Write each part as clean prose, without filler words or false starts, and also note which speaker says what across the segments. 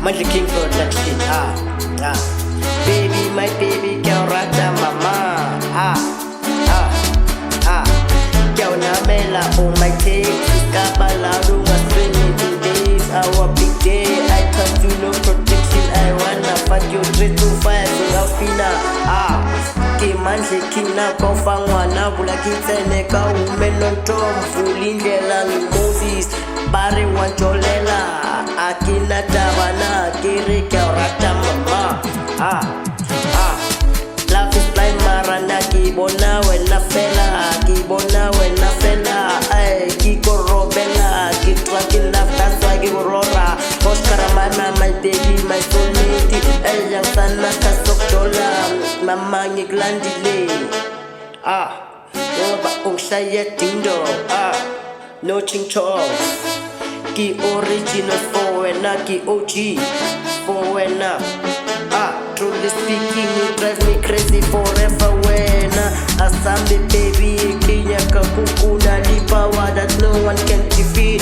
Speaker 1: Mandleking production. Baby, my baby girl, rata mama. Girl, na mela on my tape. Kabala, do my spending 2 days. Our big day. I trust you, no protection. I wanna fuck you 3 to 5. Without fina. Mandleking na kofangwa na bula kitene ka umeno tom fulindela Moses bare wancholela akina tabana kiri rata mama. Love is blind marana kibona wena fela ay kiko robela kitwa love that's why give rora Oscar my baby my soulmate ay yang sana kasok dola mama ngiglandile ba ong saya tindo no chingcho ki original foreigner ki OG foreigner truly speaking you drive me crazy forever when asambe baby kinya kakukuna lipawa that no one can defeat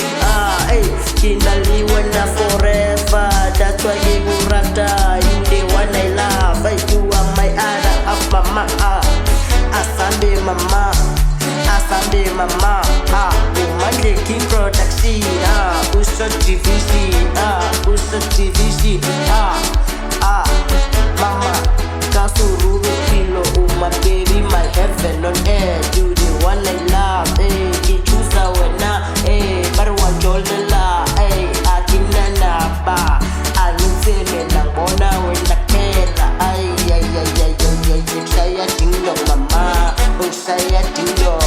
Speaker 1: kinaliwa na forever that's why you rata you the one I love you are my other half mama asambe mama Mandleking production Usa TVC mama kasururu pilo my baby my heaven on earth you the one I love kichusa wena barwa jolela akina na ba aniseme na mbona wena kela saya tindo mama saya tindo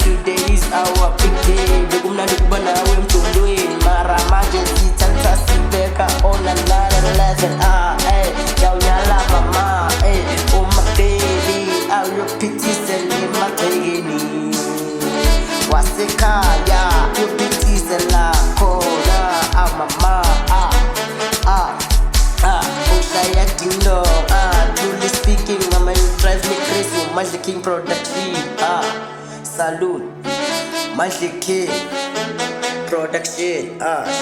Speaker 1: today is our big day bekumna dikubana we mtundwe mara majesty tanta sibeka on another level NYALA mama oh my baby I your pity send my baby waseka ya your pity send la kona mama oh saya tindo truly speaking mama you drive me crazy Mandleking production salute Mandleking production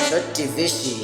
Speaker 1: short division